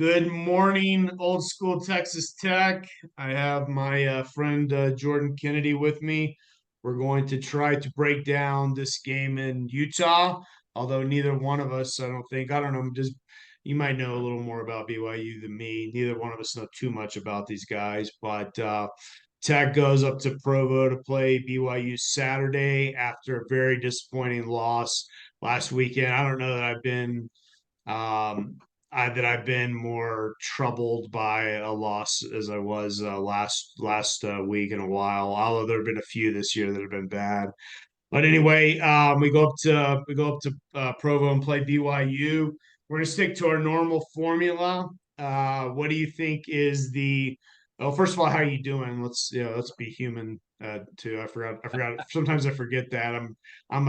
Good morning, old school Texas Tech. I have my friend Jordan Kennedy with me. We're going to try to break down this game in Utah, although neither one of us, I don't know, just you might know a little more about BYU than me. Neither one of us know too much about these guys, but Tech goes up to Provo to play BYU Saturday after a very disappointing loss last weekend. I don't know that um, I've been more troubled by a loss as I was last week in a while. Although there have been a few this year that have been bad. But anyway, we go up to Provo and play BYU. We're gonna stick to our normal formula. What do you think is the? Well, first of all, how are you doing? Let's be human too. I forgot. Sometimes I forget that I'm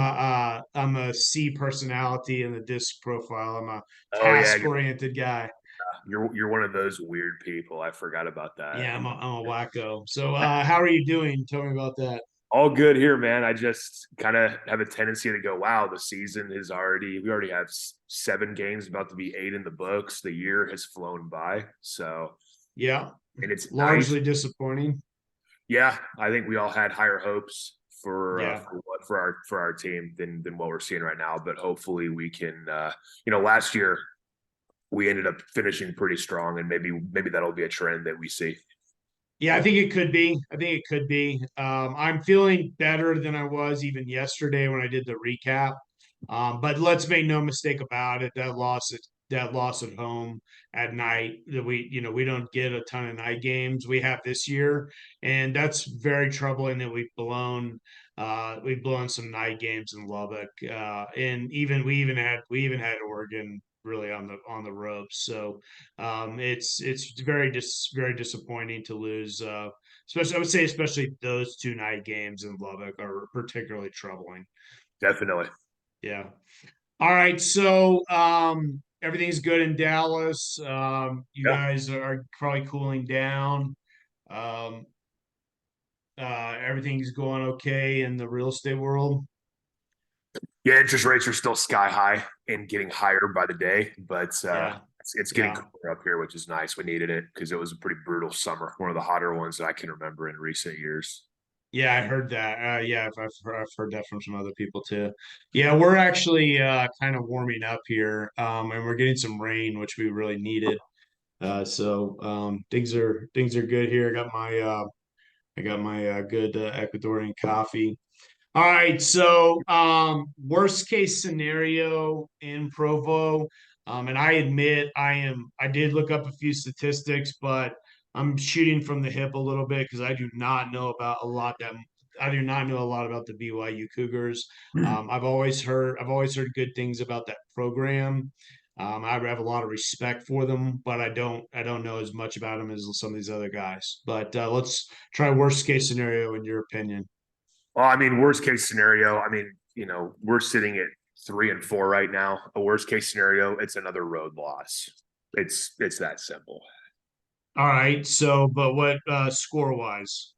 a C personality in the disc profile. I'm a Oh yeah, task oriented guy. you're one of those weird people. I forgot about that. Yeah, I'm a wacko. So, how are you doing? Tell me about that. All good here, man. I just kind of have a tendency to go, wow, the season is we already have 7 games, about to be 8 in the books. The year has flown by. So, Yeah, and it's nice. largely disappointing. Yeah, I think we all had higher hopes Yeah. for our team than what we're seeing right now. But hopefully we can. Last year we ended up finishing pretty strong, and maybe that'll be a trend that we see. Yeah, I think it could be. I think it could be. I'm feeling better than I was even yesterday when I did the recap. But let's make no mistake about it. That loss at home at night that we don't get a ton of night games. We have this year, and that's very troubling that we've blown some night games in Lubbock. And we even had Oregon really on the ropes. So it's very disappointing to lose. Especially, I would say, especially those two night games in Lubbock are particularly troubling. Definitely. Yeah. All right. So everything's good in Dallas. You Yeah. guys are probably cooling down. Um, everything's going okay in the real estate world. Yeah, interest rates are still sky high and getting higher by the day, but Yeah. it's getting Yeah. cooler up here, which is nice. We needed it because it was a pretty brutal summer, one of the hotter ones that I can remember in recent years. Yeah, I heard that. Yeah, I've heard that from some other people too. Yeah, we're actually kind of warming up here, and we're getting some rain, which we really needed. So things are good here. I got my good Ecuadorian coffee. All right, so worst case scenario in Provo, and I admit I did look up a few statistics, but I'm shooting from the hip a little bit because I do not know a lot about the BYU Cougars. I've always heard good things about that program. I have a lot of respect for them, but I don't know as much about them as some of these other guys. But let's try worst case scenario in your opinion. Well, I mean, worst case scenario, I mean, we're sitting at 3-4 right now. A worst case scenario, it's another road loss. It's that simple. All right. So, but what score wise?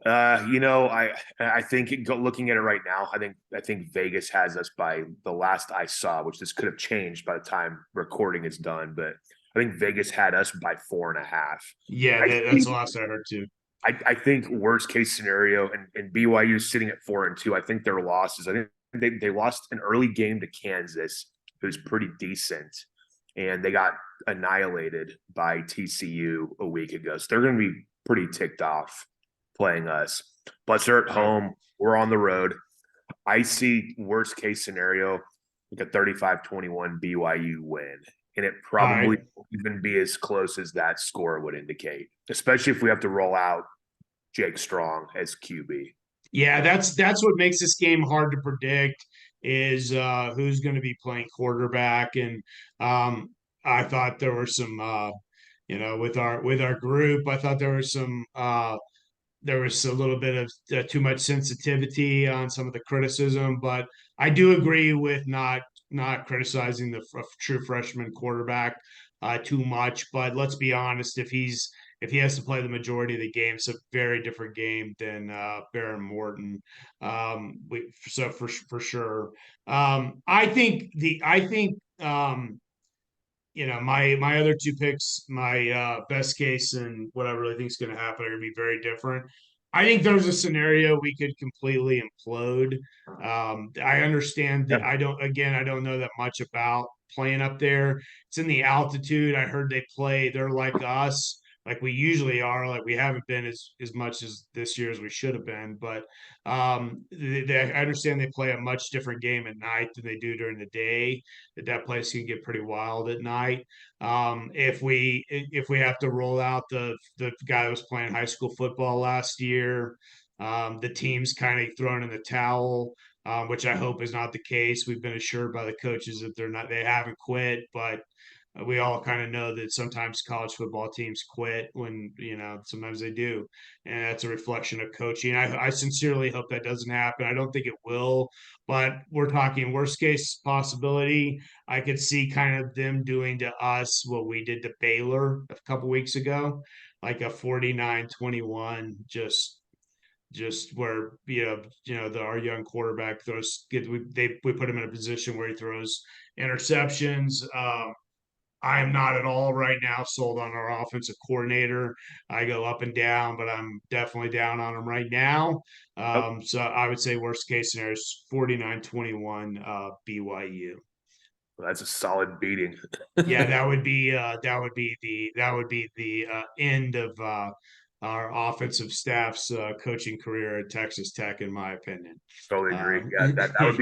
I think looking at it right now, I think Vegas has us by the last I saw, which this could have changed by the time recording is done, but I think Vegas had us by 4.5. Yeah, I that's think the last I heard too. I think worst case scenario, and BYU sitting at 4-2. I think their losses. I think they lost an early game to Kansas, who's pretty decent, and they got annihilated by TCU a week ago. So they're going to be pretty ticked off playing us. Plus, they're at All right. home. We're on the road. I see worst case scenario like a 35-21 BYU win. And it All probably right. won't even be as close as that score would indicate, especially if we have to roll out Jake Strong as QB. Yeah, that's what makes this game hard to predict is who's going to be playing quarterback. And I thought there were some with our group, I thought there was a little bit of too much sensitivity on some of the criticism, but I do agree with not criticizing the true freshman quarterback too much. But let's be honest, if he has to play the majority of the game, it's a very different game than Baron Morton. So for sure, I think my other two picks, my best case and what I really think is going to happen are going to be very different. I think there's a scenario we could completely implode. I understand Yeah. that I don't know that much about playing up there. It's in the altitude. I heard they play, they're like us, like we usually are. Like we haven't been as much as this year as we should have been, but I understand they play a much different game at night than they do during the day. That place can get pretty wild at night. If we have to roll out the guy that was playing high school football last year, the team's kind of thrown in the towel, which I hope is not the case. We've been assured by the coaches that they haven't quit, but we all kind of know that sometimes college football teams quit when sometimes they do, and that's a reflection of coaching. I sincerely hope that doesn't happen. I don't think it will, but we're talking worst case possibility. I could see kind of them doing to us what we did to Baylor a couple weeks ago, like a 49-21, just where our young quarterback we put him in a position where he throws interceptions. I am not at all right now sold on our offensive coordinator. I go up and down, but I'm definitely down on him right now. Nope. So I would say worst case scenario is 49-21 BYU. Well, that's a solid beating. Yeah, that would be the end of our offensive staff's coaching career at Texas Tech, in my opinion. Totally agree. Um, Yeah, that would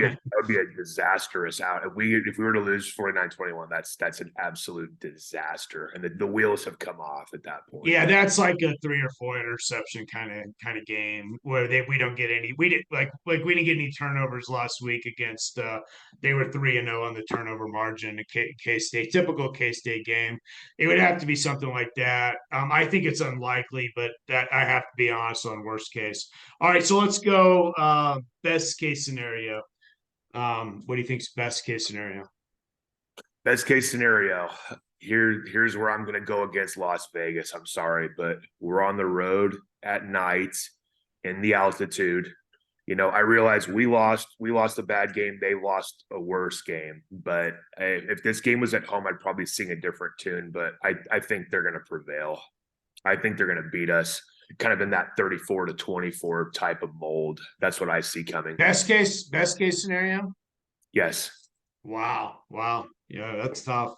be a disastrous out. If we were to lose 49-21, that's an absolute disaster. And the wheels have come off at that point. Yeah, that's like a 3 or 4 interception kind of game where we don't get any. We didn't we didn't get any turnovers last week against. They were 3-0 on the turnover margin. A K State typical K State game. It would have to be something like that. I think it's unlikely, but that I have to be honest on worst case. All right, so let's go best case scenario. What do you think's best case scenario? Best case scenario. Here's where I'm going to go against Las Vegas. I'm sorry, but we're on the road at night in the altitude. I realize we lost a bad game. They lost a worse game. But if this game was at home, I'd probably sing a different tune. But I think they're going to prevail. I think they're going to beat us, kind of in that 34-24 type of mold. That's what I see coming. Best case scenario. Yes. Wow. Yeah, that's tough.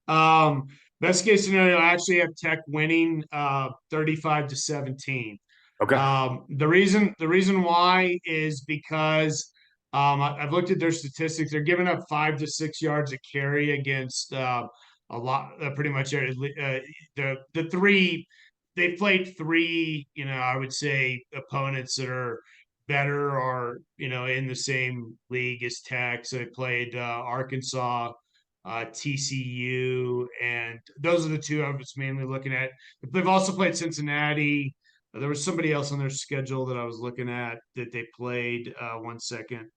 Um, Best case scenario, I actually have Tech winning 35-17. Okay. The reason why is because I've looked at their statistics. They're giving up 5 to 6 yards a carry against a lot, pretty much the three. They played three, I would say opponents that are better or in the same league as Tech. So they played Arkansas, TCU, and those are the two I was mainly looking at. They've also played Cincinnati. There was somebody else on their schedule that I was looking at that they played. One second.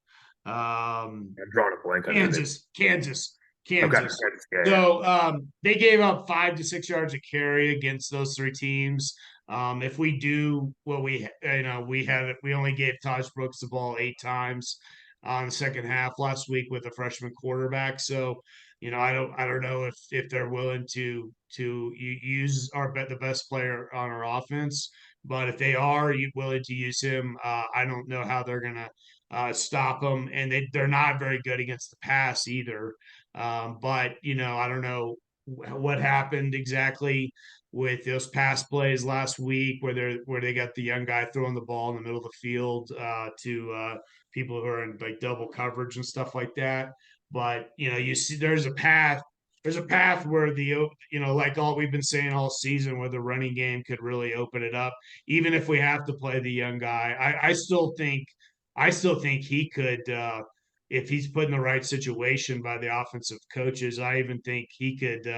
I'm drawing a blank on who they. Okay. Kansas. Yeah, yeah. So they gave up 5 to 6 yards a carry against those three teams. If we do what we only gave Taj Brooks the ball 8 times on the second half last week with a freshman quarterback. So I don't know if they're willing to use the best player on our offense, but if they are willing to use him, I don't know how they're gonna stop them, and they're not very good against the pass either. But I don't know what happened exactly with those pass plays last week, where they got the young guy throwing the ball in the middle of the field to people who are in like double coverage and stuff like that. But you see, there's a path. There's a path where like all we've been saying all season, where the running game could really open it up, even if we have to play the young guy. I still think he could. If he's put in the right situation by the offensive coaches, I even think he could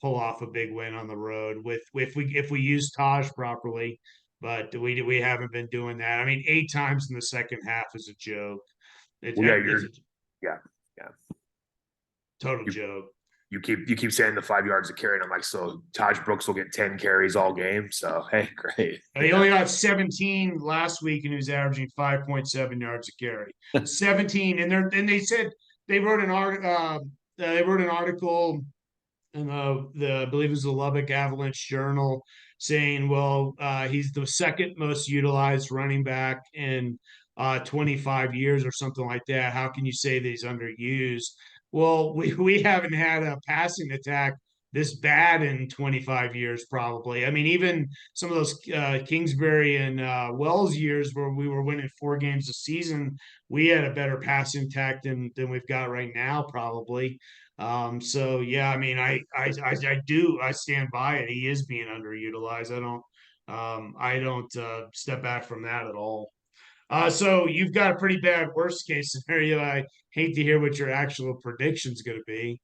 pull off a big win on the road with if we use Taj properly. But we haven't been doing that. I mean, 8 times in the second half is a joke. Well, yeah, It's a yeah, yeah. total You joke. you keep saying the 5 yards of carry, and I'm like, so Taj Brooks will get 10 carries all game. So hey, great. He only got 17 last week, and he was averaging 5.7 yards a carry. 17, and they said they wrote an article in the I believe it was the Lubbock Avalanche Journal saying, well, he's the second most utilized running back in 25 years or something like that. How can you say that he's underused? Well, we haven't had a passing attack this bad in 25 years, probably. I mean, even some of those Kingsbury and Wells years where we were winning 4 games a season, we had a better passing attack than we've got right now, probably. So yeah, I mean, I stand by it. He is being underutilized. I don't step back from that at all. So you've got a pretty bad worst case scenario. I hate to hear what your actual prediction's going to be.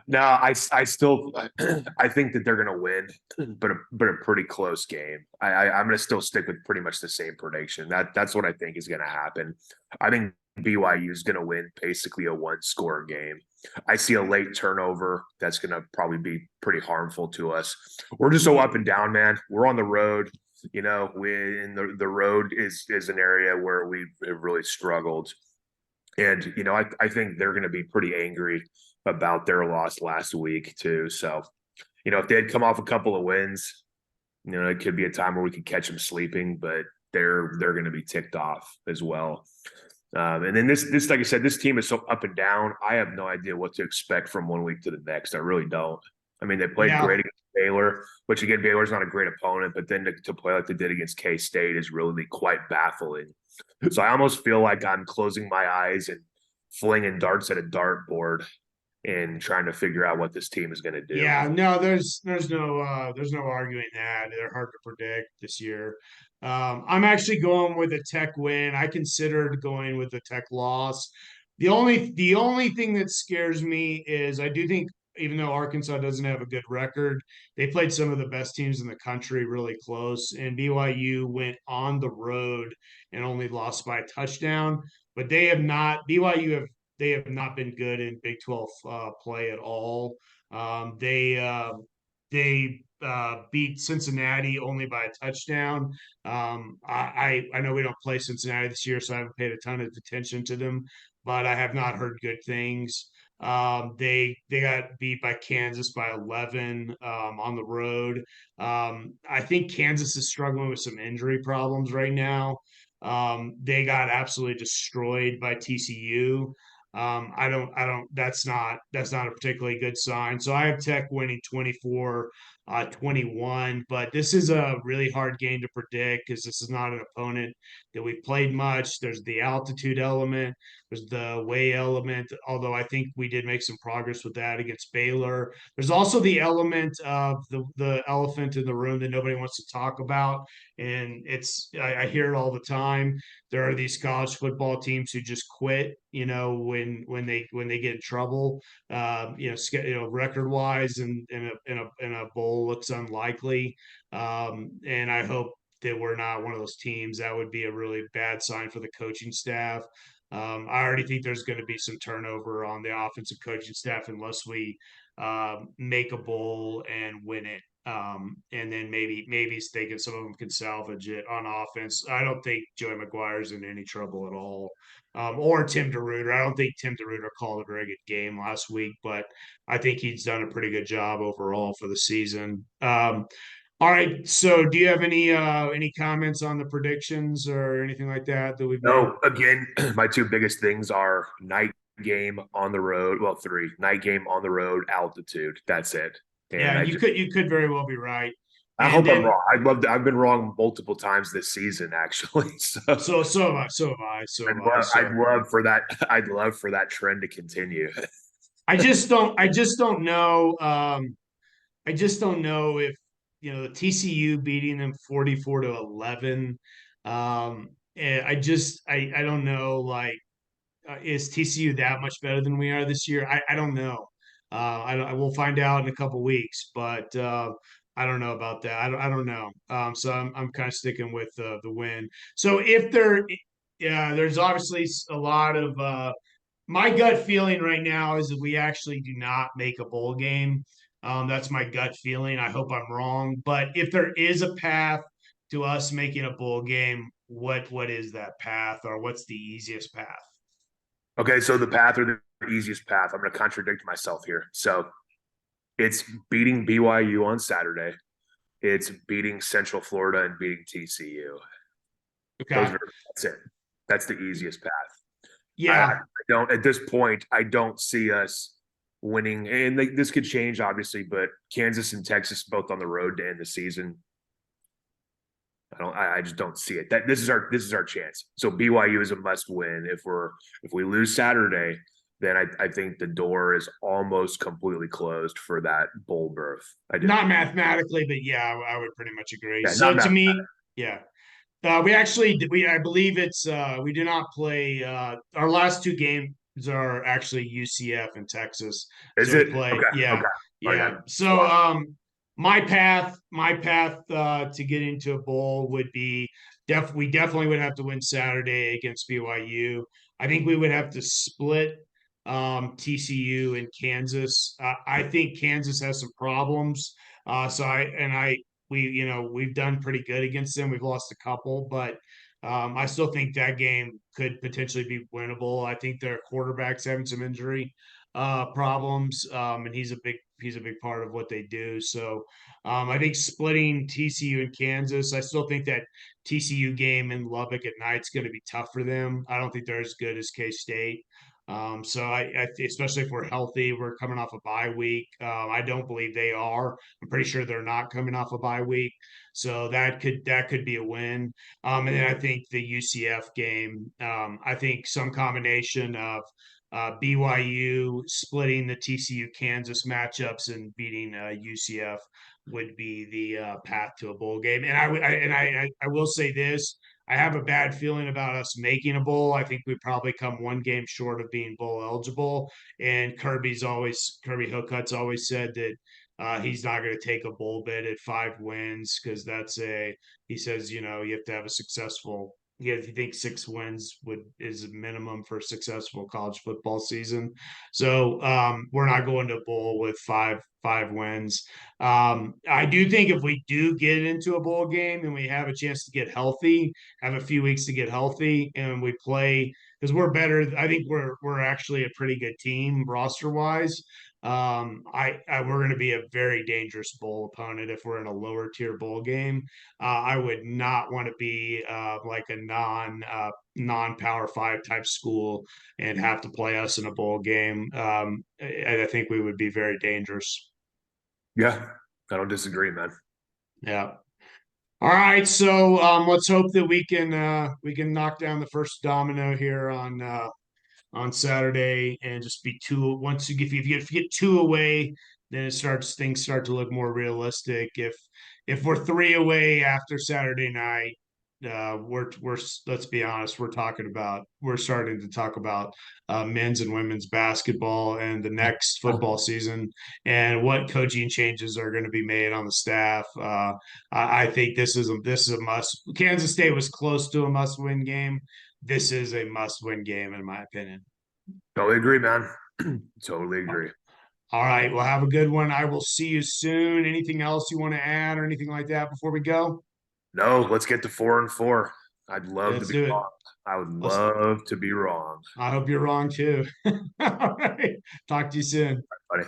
No, I still I think that they're gonna win, but a pretty close game. I'm gonna still stick with pretty much the same prediction. That's what I think is gonna happen. I think BYU is gonna win basically a one score game. I see a late turnover that's gonna probably be pretty harmful to us. We're just so up and down, man. We're on the road. We in the road is an area where we have really struggled. And I think they're going to be pretty angry about their loss last week too. So, if they had come off a couple of wins, it could be a time where we could catch them sleeping, but they're going to be ticked off as well. And then this, like I said, this team is so up and down. I have no idea what to expect from one week to the next. I really don't. I mean, they played Yeah, great against Baylor, which again, Baylor's not a great opponent, but then to play like they did against K State is really quite baffling. So I almost feel like I'm closing my eyes and flinging darts at a dartboard and trying to figure out what this team is going to do. yeah, no, there's no arguing that. They're hard to predict this year. I'm actually going with a Tech win. I considered going with a Tech loss. The only thing that scares me is I do think even though Arkansas doesn't have a good record, they played some of the best teams in the country really close, and BYU went on the road and only lost by a touchdown. But they have not BYU have been good in Big 12 play at all. They beat Cincinnati only by a touchdown. I know we don't play Cincinnati this year, so I haven't paid a ton of attention to them, but I have not heard good things. They got beat by Kansas by 11 on the road. I think Kansas is struggling with some injury problems right now. They got absolutely destroyed by TCU. That's not a particularly good sign. So I have Tech winning 24-21, but this is a really hard game to predict because this is not an opponent that we've played much. There's the altitude element, there's the way element, although I think we did make some progress with that against Baylor. There's also the element of the elephant in the room that nobody wants to talk about. And I hear it all the time. There are these college football teams who just quit, when they get in trouble, record wise, and in a bowl looks unlikely. And I hope that we're not one of those teams. That would be a really bad sign for the coaching staff. I already think there's going to be some turnover on the offensive coaching staff unless we make a bowl and win it. And then maybe thinking some of them can salvage it on offense. I don't think Joey McGuire's in any trouble at all, or Tim DeRuyter. I don't think Tim DeRuyter called a very good game last week, but I think he's done a pretty good job overall for the season. All right, so do you have any comments on the predictions or anything like that we've made? No, again, my two biggest things are night game on the road. Well, three night game on the road, altitude. That's it. And Yeah, you could very well be right. I And hope I'm then wrong. I've been wrong multiple times this season, actually. So so have I, so have I, so have I. I'd So love for that. I'd love for that trend to continue. I just don't know. I just don't know if the TCU beating them 44-11. And I don't know, like, is TCU that much better than we are this year? I don't know. I will find out in a couple weeks, but I don't know about that. I don't know. So I'm kind of sticking with the win. So yeah, there's obviously a lot of my gut feeling right now is that we actually do not make a bowl game. That's my gut feeling. I hope I'm wrong, but if there is a path to us making a bowl game, what is that path, or what's the easiest path? Okay, so the path or easiest path. I'm going to contradict myself here. So it's beating BYU on Saturday. It's beating Central Florida and beating TCU. Okay. That's it. That's the easiest path. I Yeah. don't at this point. I don't see us winning, and this could change obviously. But Kansas and Texas both on the road to end the season. I just don't see it. That this is our chance. So BYU is a must win. If we lose Saturday, then I think the door is almost completely closed for that bowl berth. I do. Not mathematically, but yeah, I would pretty much agree. Yeah, So not to that. me, yeah. I believe we do not play our last two games are actually UCF and Texas. Is So we it play, okay? yeah, Okay. All right, yeah. that So swap. my path to get into a bowl would be we definitely would have to win Saturday against BYU. I think we would have to split TCU and Kansas. I think Kansas has some problems. So we've done pretty good against them. We've lost a couple, but I still think that game could potentially be winnable. I think their quarterback's having some injury problems, and he's a big part of what they do. So I think splitting TCU and Kansas. I still think that TCU game in Lubbock at night is going to be tough for them. I don't think they're as good as K State. So especially if we're healthy, we're coming off a bye week. I don't believe they are. I'm pretty sure they're not coming off a bye week, so that could be a win. And then I think the UCF game. I think some combination of BYU splitting the TCU Kansas matchups and beating UCF would be the path to a bowl game. And I will say this: I have a bad feeling about us making a bowl. I think we probably come one game short of being bowl eligible. And Kirby Hocutt's always said that he's not going to take a bowl bid at 5 wins because he says, you have to have a successful. He thinks 6 wins is a minimum for a successful college football season. So we're not going to a bowl with five wins. I do think if we do get into a bowl game and we have a chance to get healthy, have a few weeks to get healthy, and we play because we're better. I think we're actually a pretty good team roster wise. We're going to be a very dangerous bowl opponent if we're in a lower tier bowl game. I would not want to be like a non Power Five type school and have to play us in a bowl game. I think we would be very dangerous. Yeah, I don't disagree, man. Yeah. All right, so let's hope that we can knock down the first domino here on Saturday and just be two. Once if you get two away, then things start to look more realistic. If we're three away after Saturday night, we're let's be honest, we're starting to talk about men's and women's basketball and the next football season and what coaching changes are going to be made on the staff. I think this is a must. Kansas State was close to a must win game. This is a must win game in my opinion. Totally agree, man. Totally agree. All right. Well, have a good one. I will see you soon. Anything else you want to add or anything like that before we go? No, let's get to 4-4. I'd love to Let's be do it. wrong. I would Let's, love to be wrong. I hope you're wrong too. All right. Talk to you soon. Buddy.